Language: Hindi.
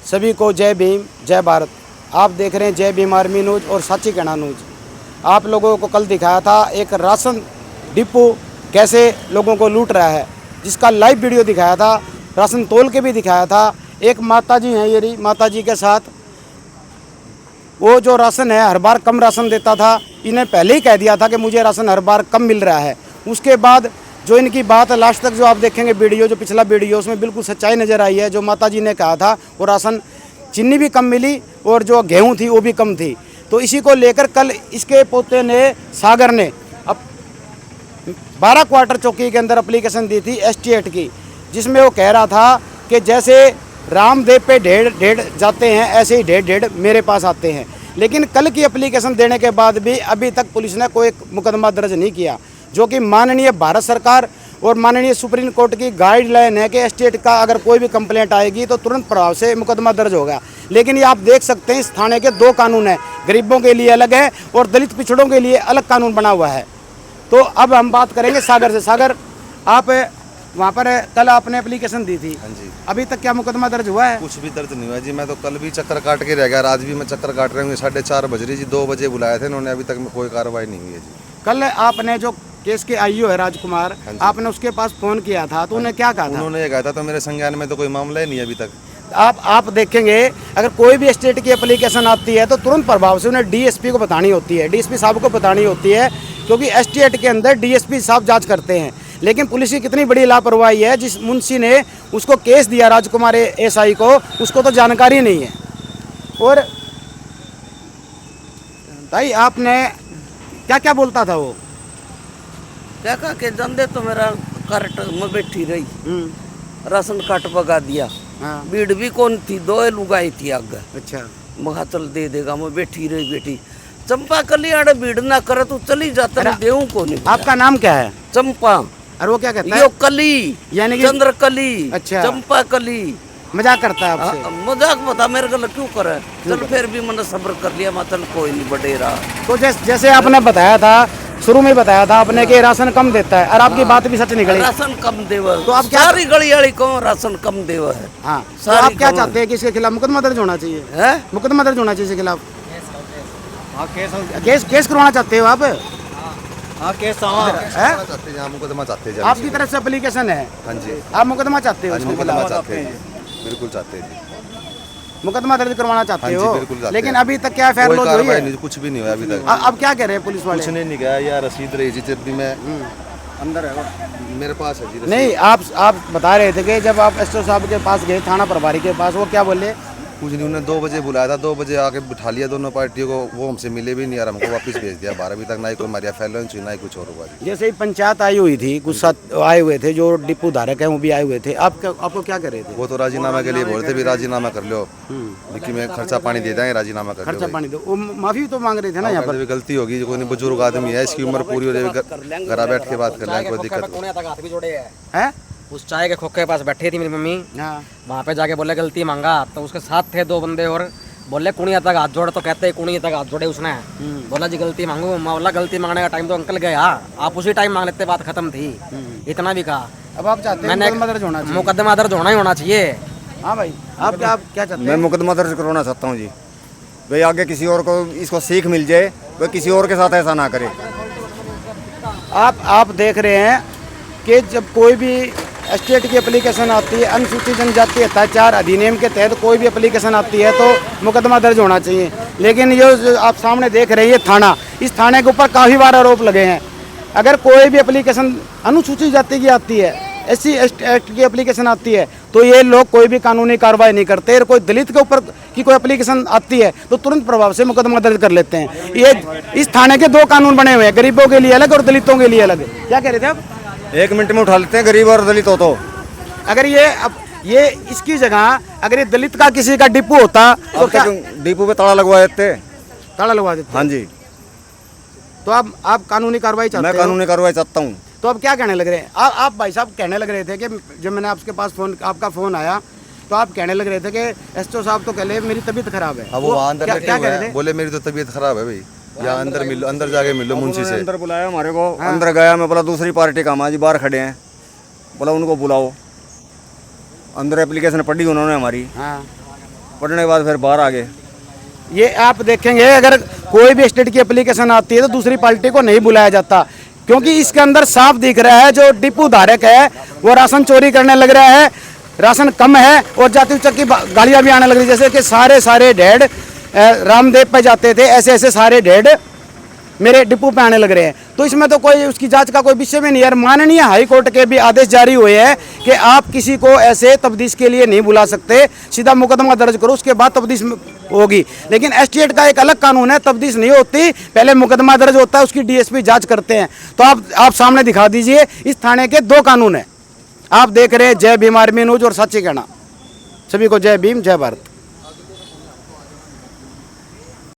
सभी को जय भीम जय भारत। आप देख रहे हैं जय भीम आर्मी न्यूज़ और साची कहना न्यूज़। आप लोगों को कल दिखाया था एक राशन डिपो कैसे लोगों को लूट रहा है, जिसका लाइव वीडियो दिखाया था, राशन तोल के भी दिखाया था। एक माताजी हैं, ये माताजी के साथ वो जो राशन है हर बार कम राशन देता था, इन्हें पहले ही कह दिया था कि मुझे राशन हर बार कम मिल रहा है। उसके बाद जो इनकी बात लास्ट तक जो आप देखेंगे वीडियो, जो पिछला वीडियो, उसमें बिल्कुल सच्चाई नज़र आई है। जो माताजी ने कहा था वो राशन चीनी भी कम मिली और जो गेहूं थी वो भी कम थी। तो इसी को लेकर कल इसके पोते ने सागर ने अब 12 क्वार्टर चौकी के अंदर एप्लीकेशन दी थी ST8 की, जिसमें वो कह रहा था कि जैसे रामदेव पे ढेर जाते हैं ऐसे ही ढेर मेरे पास आते हैं। लेकिन कल की एप्लीकेशन देने के बाद भी अभी तक पुलिस ने कोई मुकदमा दर्ज नहीं किया, जो कि माननीय भारत सरकार और माननीय सुप्रीम कोर्ट की गाइडलाइन है कि ST8 का अगर कोई भी कंप्लेंट आएगी तो तुरंत प्रभाव से मुकदमा दर्ज होगा। लेकिन ये आप देख सकते हैं इस थाने के 2 कानून हैं, गरीबों के लिए अलग है और दलित पिछड़ों के लिए अलग कानून बना हुआ है। तो अब हम बात करेंगे सागर से। सागर, आप वहाँ पर कल आपने एप्लीकेशन दी थी। हाँ जी। अभी तक क्या मुकदमा दर्ज हुआ है? कुछ भी दर्ज नहीं हुआ जी। मैं तो कल भी चक्कर काट के रह गया, आज भी मैं चक्कर काट रहा हूँ। 4:30 बज रही जी, 2 बजे बुलाए थे इन्होंने, अभी तक कोई कार्रवाई नहीं हुई है जी। कल आपने जो केस के IO है राजकुमार, आपने उसके पास फोन किया था तो उन्हें क्या कहा था? उन्होंने ये कहा था तो मेरे संज्ञान में तो कोई मामला ही नहीं है अभी तक। आप देखेंगे अगर कोई भी ST8 की एप्लीकेशन आती है तो तुरंत प्रभाव से उन्हें DSP को बतानी होती है, DSP साहब को बतानी होती है, क्योंकि ST8 के अंदर DSP साहब जांच करते हैं। लेकिन पुलिस की कितनी बड़ी लापरवाही है, जिस मुंशी ने उसको केस दिया राजकुमार SI को, उसको तो जानकारी नहीं है। और भाई आपने क्या क्या बोलता था वो? क्या कहा के जंदे तो मेरा कार्ट में बैठी रही, राशन कार्ड पका दिया। हाँ। भीड़ भी कौन थी, 2 लुगाई थी आगे। अच्छा, मगा चल दे देगा, मैं बैठी रही बेटी। चंपा कलियाड़ भीड़ ना करे तो चली जाता है, देहू को नहीं। आपका नाम क्या है? चंपा। और वो क्या कहता है? यो कली, यानी कि चंद्र कली। अच्छा। चंपा कली। मजाक करता है आपसे? मजाक बता मेरे गल क्यों करे? चल फिर भी मैंने सब्र कर लिया, मैं चल कोई नहीं बडेरा। तो जैसे आपने बताया था, शुरू में बताया था आपने कि राशन कम देता है, और आपकी बात भी सच निकली। राशन कम देवा तो आप क्या? सारी गली वाली को राशन कम देवा है। हाँ, तो आप क्या चाहते हैं कि इसके खिलाफ मुकदमा दर्ज होना चाहिए? है? मुकदमा दर्ज होना चाहिए इसके खिलाफ। केस करवाना चाहते हो आप? हाँ, केस चाहते हैं, मुकदमा चाहते हैं। आपकी तरफ से एप्लीकेशन है? हाँ जी। आप मुकदमा चाहते हो? मुकदमा चाहते हैं, बिल्कुल चाहते हैं जी। मुकदमा दर्ज करवाना चाहते हाँ जी, हो? बिल्कुल चाहते लेकिन हैं। अभी तक क्या FIR कोई लॉन्च हुई कार्रवाई है? नहीं, कुछ भी नहीं हुआ अभी तक। अब क्या कह रहे हैं पुलिस वाले? कुछ नहीं गया, या रसीद रही जी जब भी मैं अंदर है मेरे पास है जी रसीद। नहीं, आप बता रहे थे कि जब आप SO साहब के पास गए, थाना प्रभारी के पास, वो क्या बोले? कुछ नहीं, उन्होंने 2 बजे बुलाया था, 2 बजे आके बिठा लिया दोनों पार्टियों को, वो हमसे मिले भी नहीं और हमको वापस भेज दिया। 12 बजे तक ना ही कोई हमारी FIR हुई, ना ही कुछ और हुआ। जैसे ही पंचायत आई हुई थी, कुछ साथ आए हुए थे जो डिपो धारक हैं, वो भी आए हुए थे। आपको क्या कर रहे थे? वो तो राजीनामा के लिए बोल रहे थे, भी राजीनामा कर लो, लेकिन मैं खर्चा पानी दे देंगे, राजीनामा कर लो। खर्चा पानी दो, वो माफी तो मांग रहे थे ना यहाँ पर। गलती होगी, कोई नहीं, बुजुर्ग आदमी है, इसकी उम्र पूरी हो जाएगी, घर बैठ के बात कर लेंगे, कोई दिक्कत है? उस चाय के खोखे के पास बैठी थी मेरी मम्मी, हाँ। वहाँ पे जाके बोले गलती मांगा, तो उसके साथ थे 2 बंदे और बोले कुणिया तक हाथ जोड़, तो कहते कुणिया तक हाथ जोड़े उसने। बोला जी गलती मांगू, मैं बोला गलती मांगने का टाइम तो अंकल गया, आप उसी टाइम मांग लेते, बात खत्म थी। इतना भी कहा। अब आप चाहते हैं मुकदमा दर्ज होना चाहिए? मुकदमा दर्ज होना ही होना चाहिए। हाँ भाई, आप क्या चाहते हैं? मैं मुकदमा दर्ज करवाना चाहता हूँ जी, भाई आगे किसी और को इसको सीख मिल जाए, वह किसी और के साथ ऐसा ना करे। आप देख रहे हैं कि जब कोई भी ST8 की एप्लीकेशन आती है, अनुसूचित जनजाति अत्याचार अधिनियम के तहत कोई भी एप्लीकेशन आती है तो मुकदमा दर्ज होना चाहिए। लेकिन ये जो आप सामने देख रहे हैं ये थाना, इस थाने के ऊपर काफ़ी बार आरोप लगे हैं। अगर कोई भी एप्लीकेशन अनुसूचित जाति की आती है, SC एक्ट की एप्लीकेशन आती है, तो ये लोग कोई भी कानूनी कार्रवाई नहीं करते। और कोई दलित के ऊपर की कोई एप्लीकेशन आती है तो तुरंत प्रभाव से मुकदमा दर्ज कर लेते हैं। ये इस थाने के 2 कानून बने हुए हैं, गरीबों के लिए अलग और दलितों के लिए अलग। क्या कह रहे थे आप? 1 मिनट में उठा लेते हैं गरीब और दलित हो तो। अगर ये इसकी जगह अगर ये दलित का किसी का डिपो होता तो क्या डिपो पे ताला लगवा देते? ताला लगवा देते? हाँ जी। तो आप कानूनी कार्रवाई चाहते मैं हो? कानूनी कार्रवाई चाहता हूँ। तो अब क्या कहने लग रहे हैं आप भाई साहब? कहने लग रहे थे कि जब मैंने आपके पास आपका फ़ोन आया तो आप कहने लग रहे थे कि SO साहब तो कह ले मेरी तबीयत खराब है। वो अंदर क्या कह रहे थे? बोले मेरी तो तबीयत खराब है भाई, या अंदर मिलो, अंदर जाके मिलो मुंशी से। अंदर बुलाया हमारे को, अंदर गया, मैं बोला दूसरी पार्टी का माँ जी बाहर खड़े हैं, बोला उनको बुलाओ। अंदर एप्लीकेशन पढ़ी उन्होंने हमारी। हाँ। पढ़ने के बाद फिर बाहर आ गए। ये आप देखेंगे अगर कोई भी स्टेट की एप्लीकेशन आती है तो दूसरी पार्टी को नहीं बुलाया जाता, क्योंकि इसके अंदर साफ दिख रहा है जो डिपो धारक है वो राशन चोरी करने लग रहा है, राशन कम है और जाति उच्चक की गाड़ियाँ भी आने लग रही, जैसे कि सारे डेढ़ रामदेव पे जाते थे, ऐसे सारे डेढ़ मेरे डिपो पे आने लग रहे हैं। तो इसमें तो कोई उसकी जांच का कोई विषय में नहीं है। माननीय हाई कोर्ट के भी आदेश जारी हुए हैं कि आप किसी को ऐसे तफ्तीश के लिए नहीं बुला सकते, सीधा मुकदमा दर्ज करो उसके बाद तफ्तीश होगी। लेकिन एसटीएट का एक अलग कानून है, तफ्तीश नहीं होती, पहले मुकदमा दर्ज होता है, उसकी डीएसपी जांच करते हैं। तो आप सामने दिखा दीजिए, इस थाने के 2 कानून है। आप देख रहे हैं जय भीम आर्मी न्यूज और सच्ची कहना। सभी को जय भीम जय भारत।